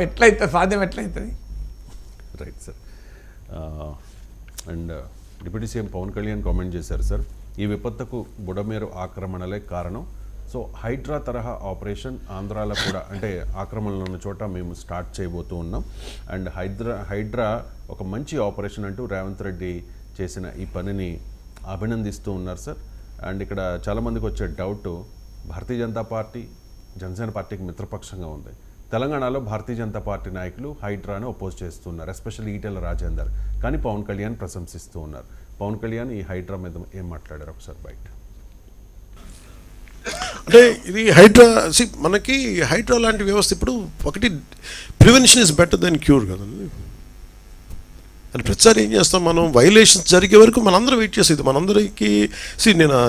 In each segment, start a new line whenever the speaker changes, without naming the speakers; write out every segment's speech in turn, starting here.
ఎట్లయితే సాధ్యం ఎట్లయితుంది?
Right sir. And deputy CM Pawan Kalyan comment చేశారు సార్, ఈ విపత్తుకు బుడమేరు ఆక్రమణలే కారణం. సో హైడ్రా తరహా ఆపరేషన్ ఆంధ్రాలో కూడా అంటే ఆక్రమణలు ఉన్న చోట మేము స్టార్ట్ చేయబోతూ ఉన్నాం. అండ్ హైడ్రా ఒక మంచి ఆపరేషన్ అంటూ రేవంత్ రెడ్డి చేసిన ఈ పనిని అభినందిస్తూ ఉన్నారు సార్. అండ్ ఇక్కడ చాలామందికి వచ్చే డౌట్, భారతీయ జనతా పార్టీ జనసేన పార్టీకి మిత్రపక్షంగా ఉంది. తెలంగాణలో భారతీయ జనతా పార్టీ నాయకులు హైడ్రాను అపోజ్ చేస్తున్నారు, ఎస్పెషల్లీ ఈటెల రాజేందర్. కానీ పవన్ కళ్యాణ్ ప్రశంసిస్తూ ఉన్నారు. పవన్ కళ్యాణ్ ఈ హైడ్రా మీద ఏం మాట్లాడారు ఒకసారి బయట?
అంటే ఇది హైడ్రా, మనకి హైడ్రా లాంటి వ్యవస్థ ఇప్పుడు ఒకటి prevention is better then cure కదండి. అని ప్రతిసారి ఏం చేస్తాం మనం, వైలేషన్స్ జరిగే వరకు మనందరం వెయిట్ చేసేది. మనందరికీ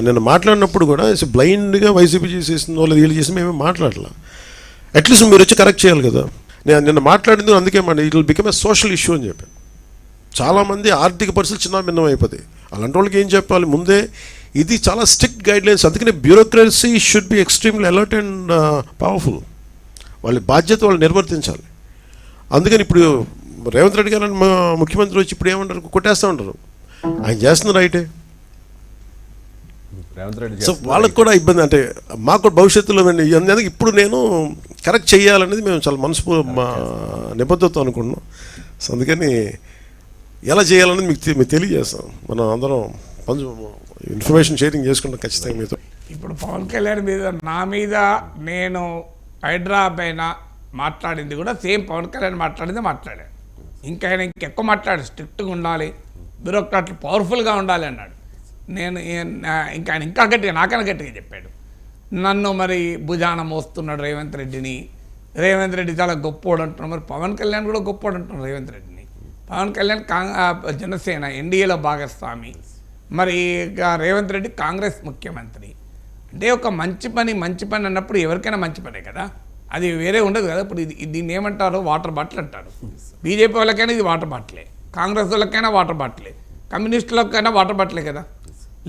నేను మాట్లాడినప్పుడు కూడా బ్లైండ్గా వైసీపీ చేసేసిందో లేదా వీళ్ళు చేసి మేమే మాట్లాడలా. అట్లీస్ట్ మీరు వచ్చి కరెక్ట్ చేయాలి కదా. నేను నిన్న మాట్లాడింది అందుకే it will become a social issue అని చెప్పాను. చాలామంది ఆర్థిక పరిస్థితులు చిన్న భిన్నం అయిపోతాయి. అలాంటి వాళ్ళకి ఏం చెప్పాలి ముందే, ఇది చాలా స్ట్రిక్ట్ గైడ్లైన్స్. అందుకనే bureaucracy should be extremely alert and powerful. వాళ్ళ బాధ్యత వాళ్ళు నిర్వర్తించాలి. అందుకని ఇప్పుడు రేవంత్ రెడ్డి గారు ముఖ్యమంత్రి వచ్చి ఇప్పుడు ఏమంటారు, కొట్టేస్తూ ఉంటారు. ఆయన చేస్తున్నారు రైటే. సో వాళ్ళకు కూడా ఇబ్బంది, అంటే మాకు భవిష్యత్తులో అందుకే ఇప్పుడు నేను కరెక్ట్ చేయాలనేది మేము చాలా నిబద్ధత అనుకుంటున్నాం. సో అందుకని ఎలా చేయాలనేది మీకు తెలియజేస్తాం. మనం అందరం ఇన్ఫర్మేషన్ షేరింగ్ చేసుకుంటాం ఖచ్చితంగా మీతో.
ఇప్పుడు పవన్ కళ్యాణ్ మీద నా మీద నేను హైడ్రా పైన మాట్లాడింది కూడా సేమ్ పవన్ కళ్యాణ్ మాట్లాడాను. ఇంకా ఆయన ఇంకెక్కువ మాట్లాడు, స్ట్రిక్ట్గా ఉండాలి, బ్యూరోక్రాట్లు పవర్ఫుల్గా ఉండాలి అన్నాడు. నేను ఇంకా ఆయన ఇంకా గట్టిగా నాకన్నా గట్టిగా చెప్పాడు. నన్ను మరి భుజాన మోస్తున్నాడు రేవంత్ రెడ్డిని. రేవంత్ రెడ్డి చాలా గొప్పోడు అంటున్నాడు. మరి పవన్ కళ్యాణ్ కూడా గొప్పోడు అంటున్నాడు రేవంత్ రెడ్డిని. పవన్ కళ్యాణ్ జనసేన ఎన్డీఏలో భాగస్వామి, మరి రేవంత్ రెడ్డి కాంగ్రెస్ ముఖ్యమంత్రి. అంటే ఒక మంచి పని అన్నప్పుడు ఎవరికైనా మంచి పనే కదా, అది వేరే ఉండదు కదా. ఇప్పుడు దీన్ని ఏమంటారు, వాటర్ బాటిల్ అంటారు. బీజేపీ వాళ్ళకైనా ఇది వాటర్ బాటిలే, కాంగ్రెస్ వాళ్ళకైనా వాటర్ బాటిలే, కమ్యూనిస్టులకైనా వాటర్ బాటిలే కదా.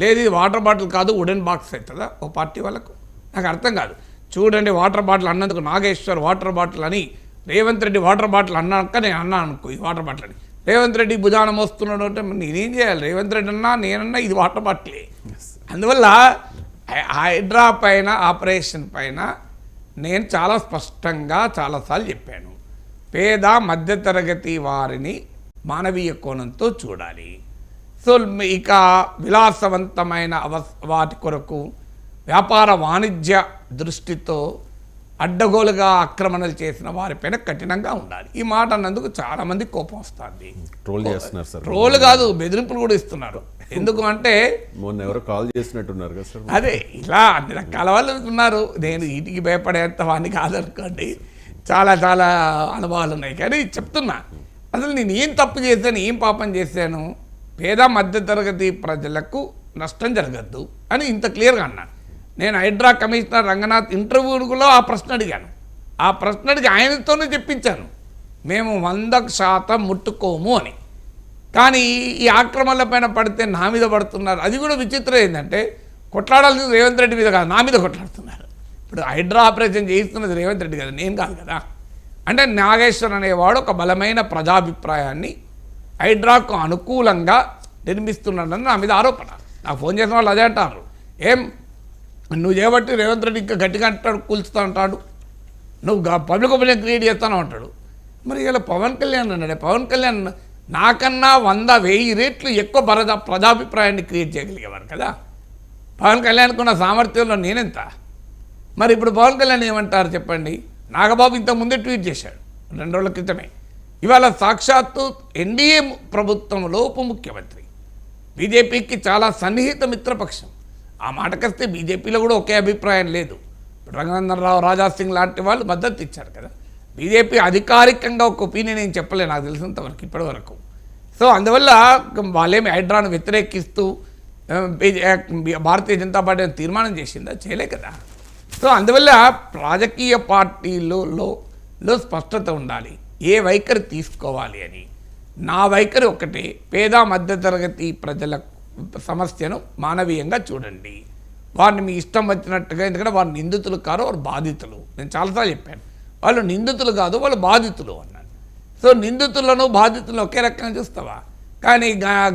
లేదు ఇది వాటర్ బాటిల్ కాదు వుడెన్ బాక్స్ అవుతుందా ఓ పార్టీ వాళ్ళకు? నాకు అర్థం కాదు. చూడండి, వాటర్ బాటిల్ అన్నందుకు నాగేశ్వర్ వాటర్ బాటిల్ అని, రేవంత్ రెడ్డి వాటర్ బాటిల్ అన్నాక నేను అన్నాను అనుకో ఇది వాటర్ బాటిల్ అని. రేవంత్ రెడ్డి భుజాన మోస్తున్నాడు అంటే నేనేం చేయాలి? రేవంత్ రెడ్డి అన్నా నేనన్నా ఇది వాటర్ బాటిలే. అందువల్ల హైడ్రా పైన ఆపరేషన్ పైన నేను చాలా స్పష్టంగా చాలాసార్లు చెప్పాను. పేద మధ్యతరగతి వారిని మానవీయ కోణంతో చూడాలి. సో ఇక విలాసవంతమైన వాటి కొరకు వ్యాపార వాణిజ్య దృష్టితో అడ్డగోలుగా ఆక్రమణలు చేసిన వారిపైన కఠినంగా ఉండాలి. ఈ మాట అన్నందుకు చాలామంది కోపం వస్తుంది.
ట్రోల్ చేస్తున్నారు సార్.
ట్రోల్ కాదు, బెదిరింపులు కూడా ఇస్తున్నారు. ఎందుకు అంటే
మొన్న ఎవరో కాల్ చేసినట్టున్నారు కదా సార్.
అదే ఇలా అన్ని రకాల వాళ్ళు ఉన్నారు. నేను వీటికి భయపడేంత వాడిని కాదనుకోండి, చాలా చాలా అనుభవాలు ఉన్నాయి. కానీ చెప్తున్నా, అసలు నేను ఏం తప్పు చేశాను, ఏం పాపం చేశాను, పేద మధ్యతరగతి ప్రజలకు నష్టం జరగద్దు అని ఇంత క్లియర్గా అన్నాను. నేను హైడ్రా కమిషనర్ రంగనాథ్ ఇంటర్వ్యూలో ఆ ప్రశ్న అడిగాను. ఆ ప్రశ్న అడిగి ఆయనతోనే చెప్పించాను, మేము 100% ముట్టుకోము అని. కానీ ఈ ఆక్రమణల పైన పడితే నా మీద పడుతున్నారు. అది కూడా విచిత్రం ఏంటంటే, కొట్లాడాల్సింది రేవంత్ రెడ్డి మీద కాదు, నా మీద కొట్లాడుతున్నారు. ఇప్పుడు హైడ్రా ఆపరేషన్ చేయిస్తున్నది రేవంత్ రెడ్డి కదా, నేను కాదు కదా. అంటే నాగేశ్వర్ అనేవాడు ఒక బలమైన ప్రజాభిప్రాయాన్ని హైడ్రాకు అనుకూలంగా నిర్మిస్తున్నాడని నా మీద ఆరోపణ. నాకు ఫోన్ చేసిన వాళ్ళు అదే అంటారు, ఏం నువ్వు చేయబట్టి రేవంత్ రెడ్డి ఇంకా గట్టిగా అంటాడు, కూల్చుతా అంటాడు, నువ్వు పబ్లిక్ ఒపీనియన్ క్రియేట్ చేస్తాను అంటాడు. మరి ఇలా పవన్ కళ్యాణ్ అన్నాడే, పవన్ కళ్యాణ్ నాకన్నా 100,000 రెట్లు ఎక్కువ ప్రజాభిప్రాయాన్ని క్రియేట్ చేయగలిగేవారు కదా. పవన్ కళ్యాణ్కి ఉన్న సామర్థ్యంలో నేనెంత? మరి ఇప్పుడు పవన్ కళ్యాణ్ ఏమంటారు చెప్పండి? నాగబాబు ఇంతకుముందే ట్వీట్ చేశాడు 2 రోజుల క్రితమే. ఇవాళ సాక్షాత్తు ఎన్డీఏ ప్రభుత్వంలో ఉప ముఖ్యమంత్రి, బీజేపీకి చాలా సన్నిహిత మిత్రపక్షం. ఆ మాటకొస్తే బీజేపీలో కూడా ఒకే అభిప్రాయం లేదు. రంగనాథన్ రావు, రాజాసింగ్ లాంటి వాళ్ళు మద్దతు ఇచ్చారు కదా. బీజేపీ అధికారికంగా ఒక ఒపీనియన్ ఏం చెప్పలే నాకు తెలిసినంతవరకు ఇప్పటివరకు. సో అందువల్ల వాళ్ళేమి హైడ్రాను వ్యతిరేకిస్తూ భారతీయ జనతా పార్టీ తీర్మానం చేసిందా? చేయలే కదా. సో అందువల్ల రాజకీయ పార్టీలలో స్పష్టత ఉండాలి, ఏ వైఖరి తీసుకోవాలి అని. నా వైఖరి ఒకటే, పేద మధ్యతరగతి ప్రజల సమస్యను మానవీయంగా చూడండి. వారిని మీ ఇష్టం వచ్చినట్టుగా, ఎందుకంటే వారు నిందితులు కారు, వారు బాధితులు. నేను చాలాసార్లు చెప్పాను, వాళ్ళు నిందితులు కాదు, వాళ్ళు బాధితులు అన్నాడు. సో నిందితులను బాధితులను ఒకే రకంగా చూస్తావా? కానీ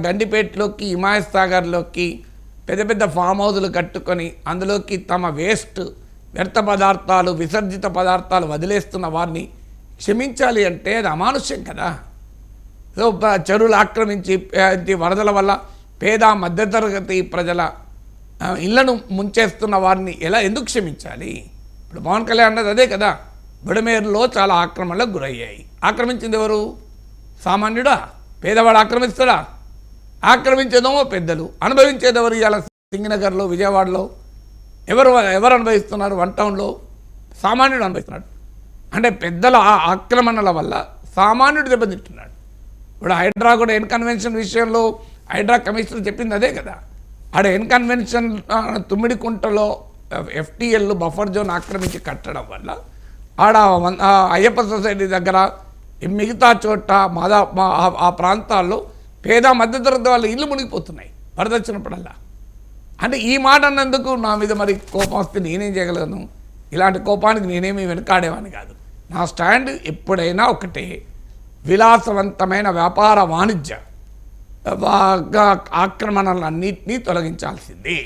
గండిపేటలోకి, హిమాయత్ సాగర్లోకి పెద్ద పెద్ద ఫామ్ హౌజులు కట్టుకొని అందులోకి తమ వ్యర్థ పదార్థాలు, విసర్జిత పదార్థాలు వదిలేస్తున్న వారిని క్షమించాలి అంటే అది అమానుష్యం కదా. సో చెరువులు ఆక్రమించి వరదల వల్ల పేద మధ్యతరగతి ప్రజల ఇళ్లను ముంచేస్తున్న వారిని ఎందుకు క్షమించాలి? ఇప్పుడు పవన్ కళ్యాణ్ అన్నది అదే కదా, బుడమేరులో చాలా ఆక్రమణలకు గురయ్యాయి. ఆక్రమించింది ఎవరు? సామాన్యుడా? పేదవాడు ఆక్రమిస్తాడా? ఆక్రమించేదేమో పెద్దలు, అనుభవించేది ఎవరు? ఇవాళ సింగనగర్లో, విజయవాడలో ఎవరు అనుభవిస్తున్నారు? 1 టౌన్లో సామాన్యుడు అనుభవిస్తున్నాడు. అంటే పెద్దల ఆక్రమణల వల్ల సామాన్యుడు దెబ్బతింటున్నాడు. ఇప్పుడు హైడ్రా కూడా కన్వెన్షన్ విషయంలో హైడ్రా కమిషనర్ చెప్పింది అదే కదా. ఆడ కన్వెన్షన్ తుమ్మిడికుంటలో FTL బఫర్ జోన్ ఆక్రమించి కట్టడం వల్ల ఆడ అయ్యప్ప సొసైటీ దగ్గర మిగతా చోట ఆ ప్రాంతాల్లో పేద మధ్యతరగతి వాళ్ళ ఇల్లు మునిగిపోతున్నాయి వరద వచ్చినప్పుడల్లా. అంటే ఈ మాట అన్నందుకు నా మీద మరి కోపం వస్తే నేనేం చేయగలను? ఇలాంటి కోపానికి నేనేమి వెనకాడేవాని కాదు. నా స్టాండ్ ఎప్పుడైనా ఒకటే, విలాసవంతమైన వ్యాపార వాణిజ్య ఆక్రమణలన్నింటినీ తొలగించాల్సింది.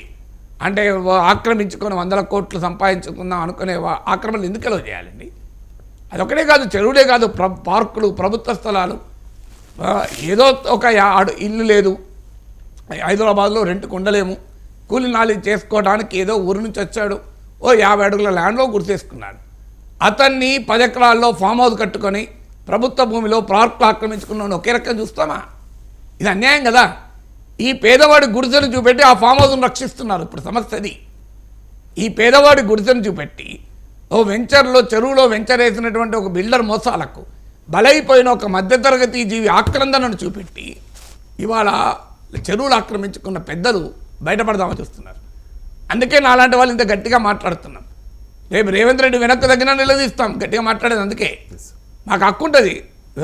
అంటే ఆక్రమించుకొని 100 కోట్లు సంపాదించుకుందాం అనుకునే ఆక్రమణలు ఎందుకు ఎలా చేయాలండి? అదొకటే కాదు, చెరువులే కాదు, పార్కులు, ప్రభుత్వ స్థలాలు, ఏదో ఒక ఇల్లు లేదు, హైదరాబాద్లో రెంట్కు ఉండలేము, కూలి నాలి చేసుకోవడానికి ఏదో ఊరి నుంచి వచ్చాడు, 50 అడుగుల ల్యాండ్లో గుర్తేసుకున్నాడు. అతన్ని 10 ఎకరాల్లో ఫామ్ హౌస్ కట్టుకొని ప్రభుత్వ భూమిలో పార్కులు ఆక్రమించుకున్నాను ఒకే రకంగా చూస్తామా? ఇది అన్యాయం కదా. ఈ పేదవాడి గుడిసెను చూపెట్టి ఆ ఫామ్ హౌస్ను రక్షిస్తున్నారు. ఇప్పుడు సమస్య అది. ఈ పేదవాడి గుడిసెను చూపెట్టి చెరువులో వెంచర్ వేసినటువంటి ఒక బిల్డర్ మోసాలకు బలైపోయిన ఒక మధ్యతరగతి జీవి ఆక్రందనను చూపెట్టి ఇవాళ చెరువులు ఆక్రమించుకున్న పెద్దలు బయటపడదామని చూస్తున్నారు. అందుకే నాలాంటి వాళ్ళు ఇంత గట్టిగా మాట్లాడుతున్నాం. రేపు రేవంత్ రెడ్డి వెనక్కి తగ్గినా నిలదీస్తాం. గట్టిగా మాట్లాడేది అందుకే. మాకు హక్కు ఉంటుంది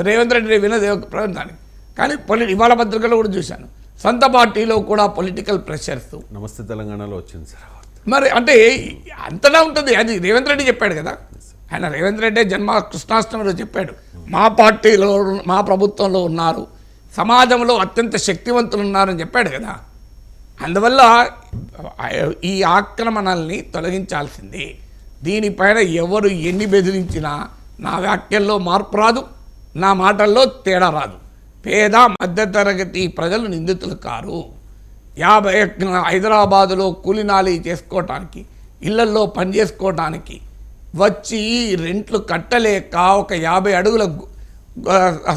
రేవంత్ రెడ్డి వినదే ప్రభుత్వానికి. కానీ ఇవాళ పత్రికలో కూడా చూశాను, సొంత పార్టీలో కూడా పొలిటికల్ ప్రెషర్స్.
నమస్తే తెలంగాణలో వచ్చింది సార్.
మరి అంటే అంతటా ఉంటుంది. అది రేవంత్ రెడ్డి చెప్పాడు కదా. ఆయన రేవంత్ రెడ్డి కృష్ణాష్టమిలో చెప్పాడు, మా పార్టీలో మా ప్రభుత్వంలో ఉన్నారు, సమాజంలో అత్యంత శక్తివంతులు ఉన్నారని చెప్పాడు కదా. అందువల్ల ఈ ఆక్రమణల్ని తొలగించాల్సిందే. దీనిపైన ఎవరు ఎన్ని బెదిరించినా నా వ్యాఖ్యల్లో మార్పు రాదు, నా మాటల్లో తేడా రాదు. పేద మధ్యతరగతి ప్రజలు నిందితులు కారు. 50 హైదరాబాదులో కూలినాలి చేసుకోవటానికి, ఇళ్లల్లో పనిచేసుకోవటానికి వచ్చి రెంట్లు కట్టలేక ఒక 50 అడుగుల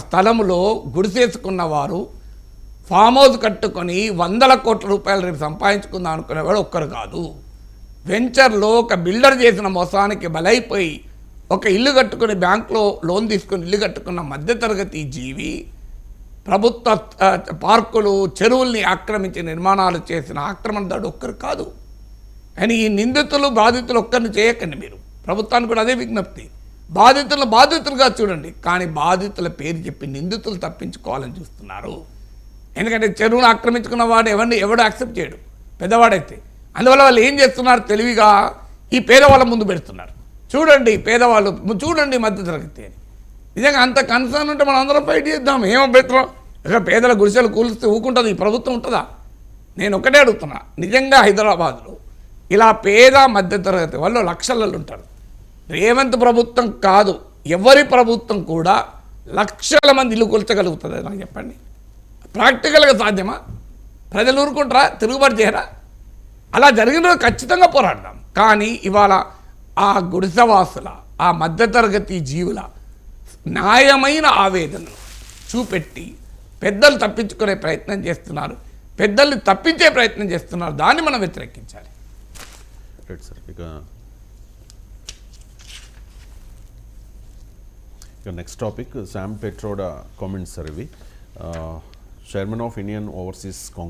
స్థలంలో గుడిసేసుకున్న వారు ఫామ్ హౌస్ కట్టుకొని 100 కోట్ల రూపాయలు రేపు సంపాదించుకుందాం అనుకునేవాడు ఒక్కరు కాదు. వెంచర్లో ఒక బిల్డర్ చేసిన మోసానికి బలైపోయి ఒక ఇల్లు కట్టుకుని బ్యాంకులో లోన్ తీసుకుని ఇల్లు కట్టుకున్న మధ్యతరగతి జీవి ప్రభుత్వ పార్కులు, చెరువుల్ని ఆక్రమించి నిర్మాణాలు చేసిన ఆక్రమణదారుడు ఒక్కరు కాదు. అని ఈ నిందితులు, బాధితులు ఒక్కరిని చేయకండి మీరు. ప్రభుత్వానికి కూడా అదే విజ్ఞప్తి. బాధితులను బాధితులుగా చూడండి, కానీ బాధితుల పేరు చెప్పి నిందితులు తప్పించుకోవాలని చూస్తున్నారు. ఎందుకంటే చెరువును ఆక్రమించుకున్న వాడు ఎవడు యాక్సెప్ట్ చేయడు, పెద్దవాడైతే. అందువల్ల వాళ్ళు ఏం చేస్తున్నారు? తెలివిగా ఈ పేదవాళ్ళ ముందు పెడుతున్నారు. చూడండి పేదవాళ్ళు, చూడండి మధ్యతరగతి అని. నిజంగా అంత కన్సర్న్ ఉంటే మనం అందరం ఫైట్ చేద్దాం. ఏమో బెటర్. ఇక పేదల గుడిసెలు కూలిస్తే ఊకుంటుంది ఈ ప్రభుత్వం ఉంటుందా? నేను ఒకటే అడుగుతున్నా, నిజంగా హైదరాబాద్లో ఇలా పేద మధ్యతరగతి వాళ్ళు లక్షలలో ఉంటారు. రేవంత్ ప్రభుత్వం కాదు, ఎవరి ప్రభుత్వం కూడా లక్షల మంది ఇల్లు కూల్చగలుగుతుంది నాకు చెప్పండి. ప్రాక్టికల్గా సాధ్యమా? ప్రజలు ఊరుకుంటారా? తిరుగుబాటు చేయరా? అలా జరిగిన ఖచ్చితంగా పోరాడదాం. కానీ ఇవాళ ఆ గుడిసెవాసుల, ఆ మధ్యతరగతి జీవుల న్యాయమైన ఆవేదనను చూపెట్టి పెద్దలు తప్పించుకునే ప్రయత్నం చేస్తున్నారు, పెద్దల్ని తప్పించే ప్రయత్నం చేస్తున్నారు. దాన్ని మనం వ్యతిరేకించాలి.
Right sir. ఇక next topic Sam Pitroda comments sir. ఇవి chairman of Indian overseas Congress